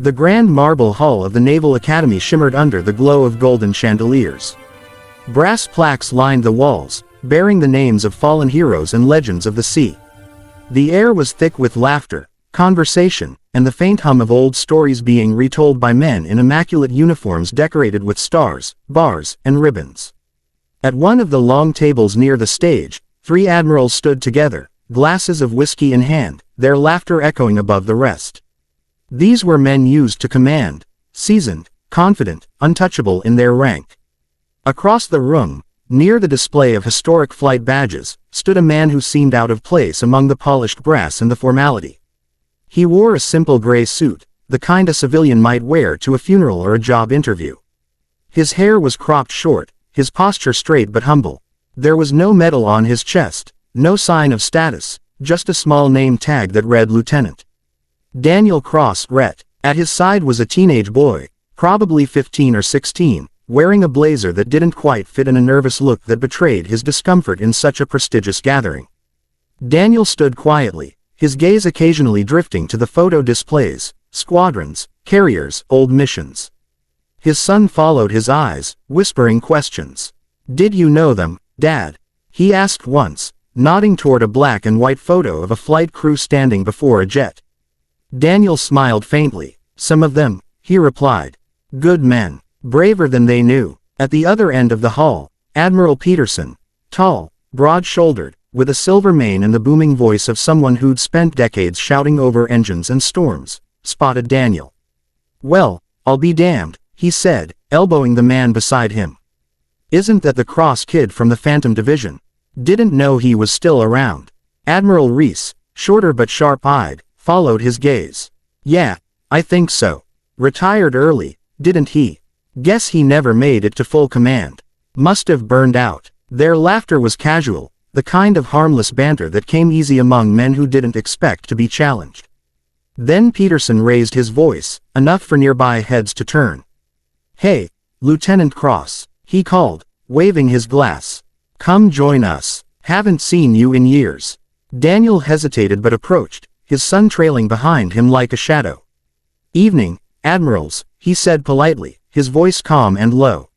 The grand marble hull of the Naval Academy shimmered under the glow of golden chandeliers. Brass plaques lined the walls, bearing the names of fallen heroes and legends of the sea. The air was thick with laughter, conversation, and the faint hum of old stories being retold by men in immaculate uniforms decorated with stars, bars, and ribbons. At one of the long tables near the stage, 3 admirals stood together, glasses of whiskey in hand, their laughter echoing above the rest. These were men used to command, seasoned, confident, untouchable in their rank. Across the room, near the display of historic flight badges, stood a man who seemed out of place among the polished brass and the formality. He wore a simple gray suit, the kind a civilian might wear to a funeral or a job interview. His hair was cropped short, his posture straight but humble. There was no medal on his chest, no sign of status, just a small name tag that read Lieutenant Daniel Cross, Ret. At his side was a teenage boy, probably 15 or 16, wearing a blazer that didn't quite fit and a nervous look that betrayed his discomfort in such a prestigious gathering. Daniel stood quietly, his gaze occasionally drifting to the photo displays, squadrons, carriers, old missions. His son followed his eyes, whispering questions. "Did you know them, Dad?" he asked once, nodding toward a black and white photo of a flight crew standing before a jet. Daniel smiled faintly. "Some of them," he replied. "Good men, braver than they knew." At the other end of the hall, Admiral Peterson, tall, broad-shouldered, with a silver mane and the booming voice of someone who'd spent decades shouting over engines and storms, spotted Daniel. "Well, I'll be damned," he said, elbowing the man beside him. "Isn't that the Cross kid from the Phantom Division? Didn't know he was still around." Admiral Reese, shorter but sharp-eyed, followed his gaze. "Yeah, I think so. Retired early, didn't he? Guess he never made it to full command. Must have burned out." Their laughter was casual, the kind of harmless banter that came easy among men who didn't expect to be challenged. Then Peterson raised his voice, enough for nearby heads to turn. "Hey, Lieutenant Cross," he called, waving his glass. "Come join us. Haven't seen you in years." Daniel hesitated but approached, his son trailing behind him like a shadow. "Evening, Admirals," he said politely, his voice calm and low.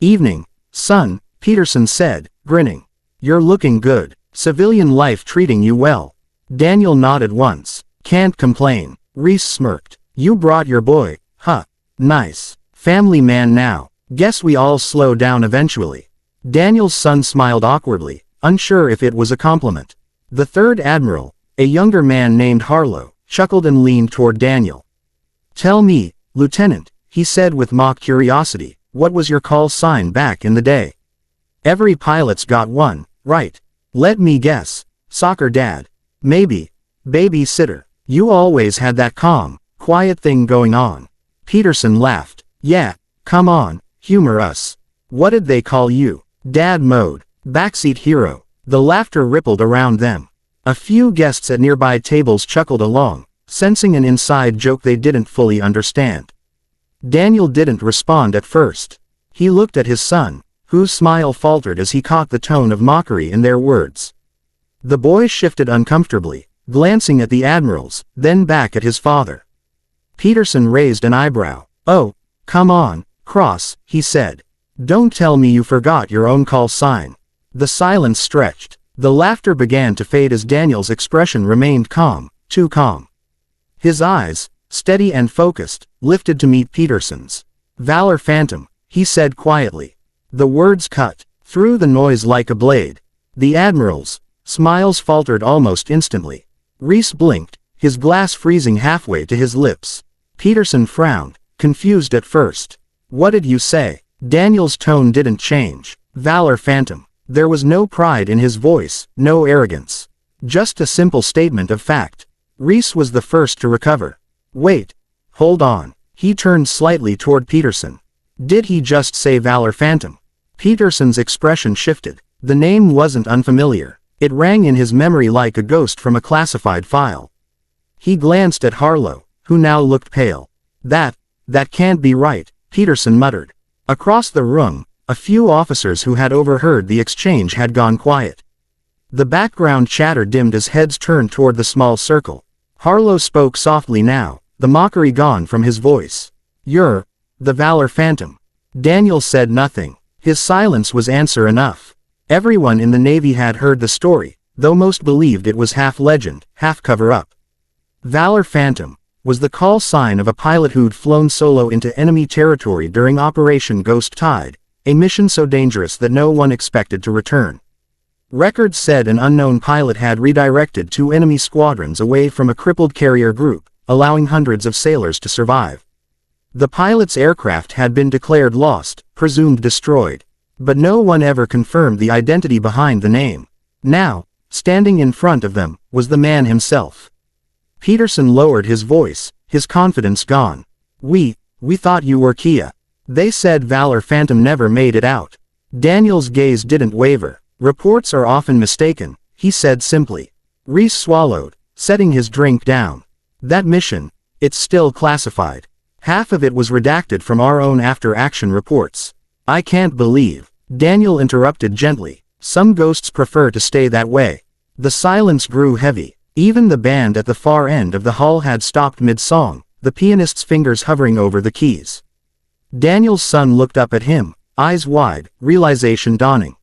"Evening, son," Peterson said, grinning. "You're looking good. Civilian life treating you well." Daniel nodded once. "Can't complain." Reese smirked. "You brought your boy, huh? Nice. Family man now. Guess we all slow down eventually." Daniel's son smiled awkwardly, unsure if it was a compliment. The third admiral, a younger man named Harlow, chuckled and leaned toward Daniel. "Tell me, Lieutenant," he said with mock curiosity, "what was your call sign back in the day?" "Every pilot's got one, right? Let me guess. Soccer dad. Maybe. Babysitter. You always had that calm, quiet thing going on." Peterson laughed. "Yeah, come on, humor us. What did they call you?" "Dad mode. Backseat hero." The laughter rippled around them. A few guests at nearby tables chuckled along, sensing an inside joke they didn't fully understand. Daniel didn't respond at first. He looked at his son, whose smile faltered as he caught the tone of mockery in their words. The boy shifted uncomfortably, glancing at the admirals, then back at his father. Peterson raised an eyebrow. "Oh, come on, Cross," he said. "Don't tell me you forgot your own call sign." The silence stretched. The laughter began to fade as Daniel's expression remained calm, too calm. His eyes, steady and focused, lifted to meet Peterson's. "Valor Phantom," he said quietly. The words cut through the noise like a blade. The admirals' smiles faltered almost instantly. Reese blinked, his glass freezing halfway to his lips. Peterson frowned, confused at first. "What did you say?" Daniel's tone didn't change. "Valor Phantom." There was no pride in his voice, no arrogance. Just a simple statement of fact. Reese was the first to recover. "Wait. Hold on." He turned slightly toward Peterson. "Did he just say Valor Phantom?" Peterson's expression shifted. The name wasn't unfamiliar. It rang in his memory like a ghost from a classified file. He glanced at Harlow, who now looked pale. That can't be right," Peterson muttered. Across the room, a few officers who had overheard the exchange had gone quiet. The background chatter dimmed as heads turned toward the small circle. Harlow spoke softly now, the mockery gone from his voice. "You're the Valor Phantom." Daniel said nothing. His silence was answer enough. Everyone in the Navy had heard the story, though most believed it was half legend, half cover-up. Valor Phantom was the call sign of a pilot who'd flown solo into enemy territory during Operation Ghost Tide, a mission so dangerous that no one expected to return. Records said an unknown pilot had redirected 2 enemy squadrons away from a crippled carrier group, allowing hundreds of sailors to survive. The pilot's aircraft had been declared lost, presumed destroyed. But no one ever confirmed the identity behind the name. Now, standing in front of them, was the man himself. Peterson lowered his voice, his confidence gone. We thought you were Kia. They said Valor Phantom never made it out." Daniel's gaze didn't waver. "Reports are often mistaken," he said simply. Reese swallowed, setting his drink down. "That mission, it's still classified. Half of it was redacted from our own after-action reports." "I can't believe," Daniel interrupted gently. "Some ghosts prefer to stay that way." The silence grew heavy. Even the band at the far end of the hall had stopped mid-song, the pianist's fingers hovering over the keys. Daniel's son looked up at him, eyes wide, realization dawning.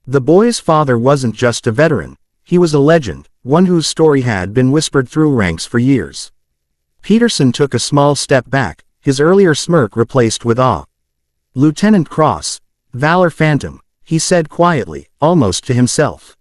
The boy's father wasn't just a veteran, he was a legend, one whose story had been whispered through ranks for years. Peterson took a small step back, his earlier smirk replaced with awe. "Lieutenant Cross, Valor Phantom," he said quietly, almost to himself.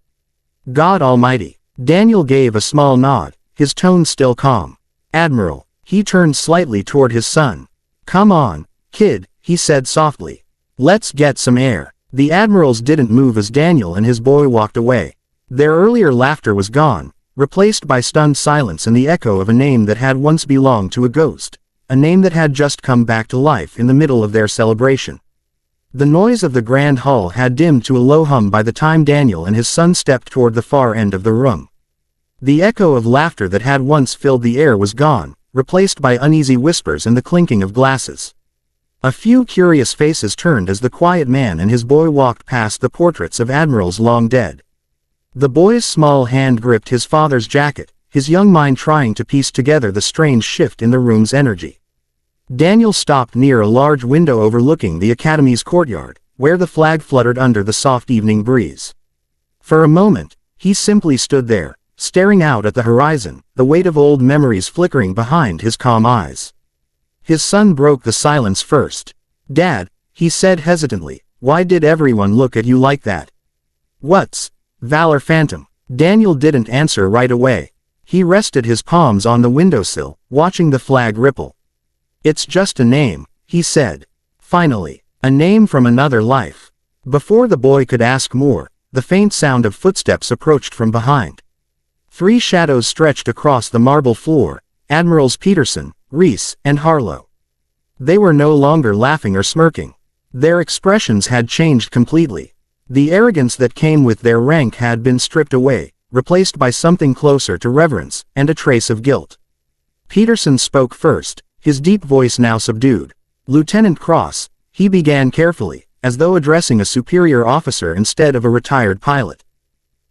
"God Almighty." Daniel gave a small nod, his tone still calm. "Admiral." He turned slightly toward his son. "Come on, kid," he said softly. "Let's get some air." The admirals didn't move as Daniel and his boy walked away. Their earlier laughter was gone, replaced by stunned silence and the echo of a name that had once belonged to a ghost, a name that had just come back to life in the middle of their celebration. The noise of the grand hall had dimmed to a low hum by the time Daniel and his son stepped toward the far end of the room. The echo of laughter that had once filled the air was gone, replaced by uneasy whispers and the clinking of glasses. A few curious faces turned as the quiet man and his boy walked past the portraits of admirals long dead. The boy's small hand gripped his father's jacket, his young mind trying to piece together the strange shift in the room's energy. Daniel stopped near a large window overlooking the academy's courtyard, where the flag fluttered under the soft evening breeze. For a moment, he simply stood there, staring out at the horizon, the weight of old memories flickering behind his calm eyes. His son broke the silence first. "Dad," he said hesitantly, "why did everyone look at you like that?" "What's Valor Phantom?" Daniel didn't answer right away. He rested his palms on the windowsill, watching the flag ripple. "It's just a name," he said. Finally, a name from another life. Before the boy could ask more, the faint sound of footsteps approached from behind. 3 shadows stretched across the marble floor, Admirals Peterson, Reese, and Harlow. They were no longer laughing or smirking. Their expressions had changed completely. The arrogance that came with their rank had been stripped away, replaced by something closer to reverence, and a trace of guilt. Peterson spoke first, his deep voice now subdued. "Lieutenant Cross," he began carefully, as though addressing a superior officer instead of a retired pilot.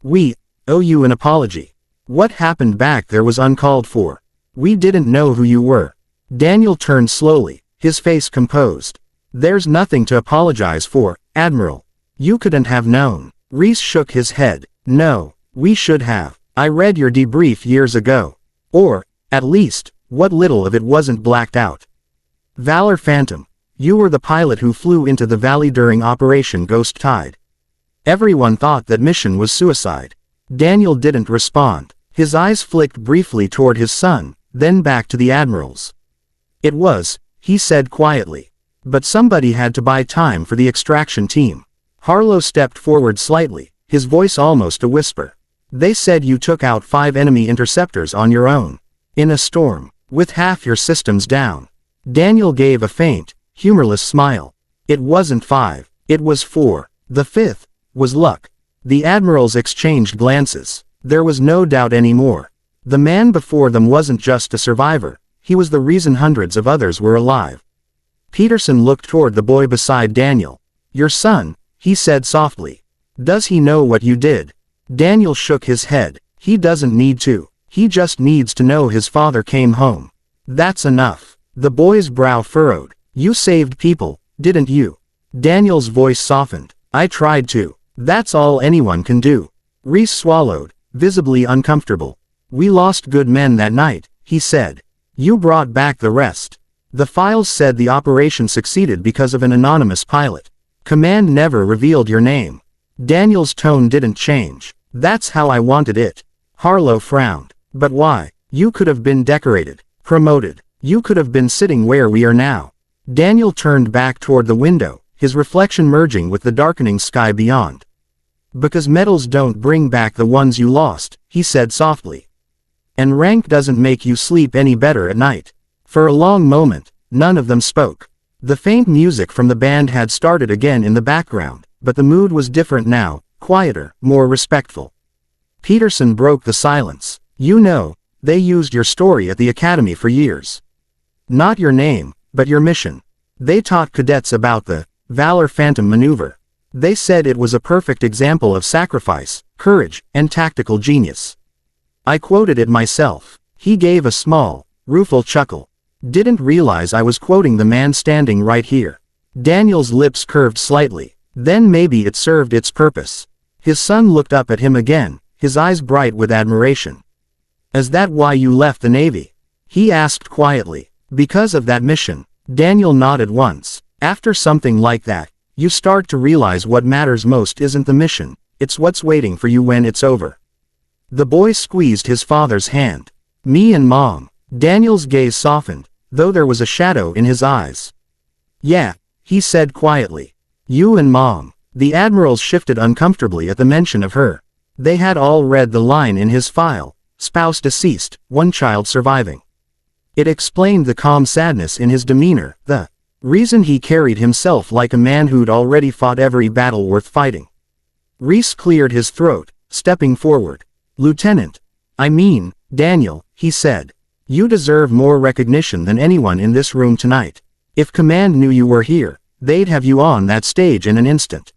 "We owe you an apology. What happened back there was uncalled for. We didn't know who you were." Daniel turned slowly, his face composed. "There's nothing to apologize for, Admiral. You couldn't have known." Reese shook his head. "No, we should have. I read your debrief years ago. Or, at least, what little of it wasn't blacked out. Valor Phantom, you were the pilot who flew into the valley during Operation Ghost Tide. Everyone thought that mission was suicide." Daniel didn't respond. His eyes flicked briefly toward his son, then back to the admirals. "It was," he said quietly. "But somebody had to buy time for the extraction team." Harlow stepped forward slightly, his voice almost a whisper. "They said you took out 5 enemy interceptors on your own. In a storm, with half your systems down." Daniel gave a faint, humorless smile. "It wasn't 5, it was 4. The 5th was luck." The admirals exchanged glances. There was no doubt anymore. The man before them wasn't just a survivor, he was the reason hundreds of others were alive. Peterson looked toward the boy beside Daniel. "Your son," he said softly. "Does he know what you did?" Daniel shook his head. "He doesn't need to. He just needs to know his father came home." That's enough. The boy's brow furrowed. You saved people, didn't you? Daniel's voice softened. I tried to. That's all anyone can do. Reese swallowed, visibly uncomfortable. We lost good men that night, he said. You brought back the rest. The files said the operation succeeded because of an anonymous pilot. Command never revealed your name. Daniel's tone didn't change. That's how I wanted it. Harlow frowned. But why? You could have been decorated, promoted. You could have been sitting where we are now. Daniel turned back toward the window, his reflection merging with the darkening sky beyond. Because medals don't bring back the ones you lost, he said softly. And rank doesn't make you sleep any better at night. For a long moment, none of them spoke. The faint music from the band had started again in the background, but the mood was different now, quieter, more respectful. Peterson broke the silence. You know, they used your story at the academy for years. Not your name, but your mission. They taught cadets about the Valor Phantom maneuver. They said it was a perfect example of sacrifice, courage, and tactical genius. I quoted it myself. He gave a small, rueful chuckle. Didn't realize I was quoting the man standing right here. Daniel's lips curved slightly. Then maybe it served its purpose. His son looked up at him again, his eyes bright with admiration. Is that why you left the Navy? He asked quietly. Because of that mission. Daniel nodded once. After something like that, you start to realize what matters most isn't the mission, it's what's waiting for you when it's over. The boy squeezed his father's hand. Me and Mom. Daniel's gaze softened, though there was a shadow in his eyes. Yeah, he said quietly. You and Mom. The admirals shifted uncomfortably at the mention of her. They had all read the line in his file, spouse deceased, one child surviving. It explained the calm sadness in his demeanor, the reason he carried himself like a man who'd already fought every battle worth fighting. Reese cleared his throat, stepping forward. Lieutenant. I mean, Daniel, he said. You deserve more recognition than anyone in this room tonight. If command knew you were here, they'd have you on that stage in an instant.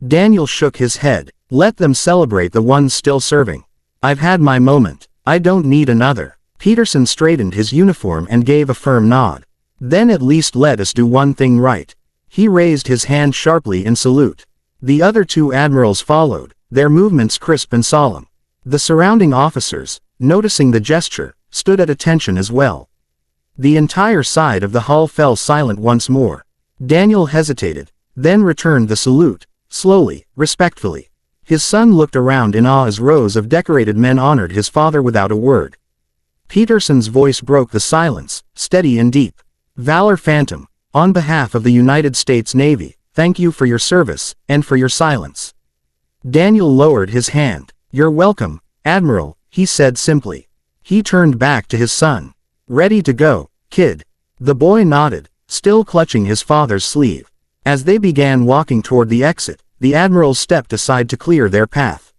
Daniel shook his head. Let them celebrate the ones still serving. I've had my moment. I don't need another. Peterson straightened his uniform and gave a firm nod. Then at least let us do one thing right. He raised his hand sharply in salute. The other two admirals followed, their movements crisp and solemn. The surrounding officers, noticing the gesture, stood at attention as well. The entire side of the hall fell silent once more. Daniel hesitated, then returned the salute, slowly, respectfully. His son looked around in awe as rows of decorated men honored his father without a word. Peterson's voice broke the silence, steady and deep. Valor Phantom, on behalf of the United States Navy, thank you for your service, and for your silence. Daniel lowered his hand. You're welcome, Admiral, he said simply. He turned back to his son. Ready to go, kid. The boy nodded, still clutching his father's sleeve. As they began walking toward the exit, the admirals stepped aside to clear their path.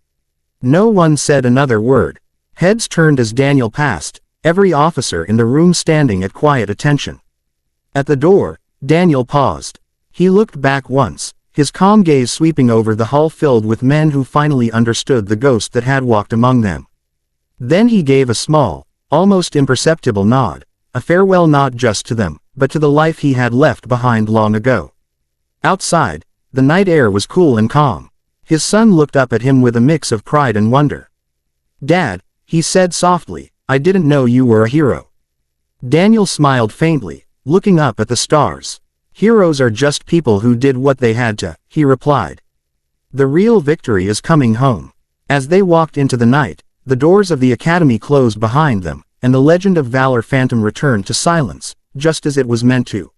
No one said another word. Heads turned as Daniel passed, every officer in the room standing at quiet attention. At the door, Daniel paused. He looked back once, his calm gaze sweeping over the hall filled with men who finally understood the ghost that had walked among them. Then he gave a small, almost imperceptible nod, a farewell not just to them, but to the life he had left behind long ago. Outside, the night air was cool and calm. His son looked up at him with a mix of pride and wonder. Dad, he said softly, I didn't know you were a hero. Daniel smiled faintly, looking up at the stars. Heroes are just people who did what they had to, he replied. The real victory is coming home. As they walked into the night, the doors of the academy closed behind them, and the legend of Valor Phantom returned to silence, just as it was meant to.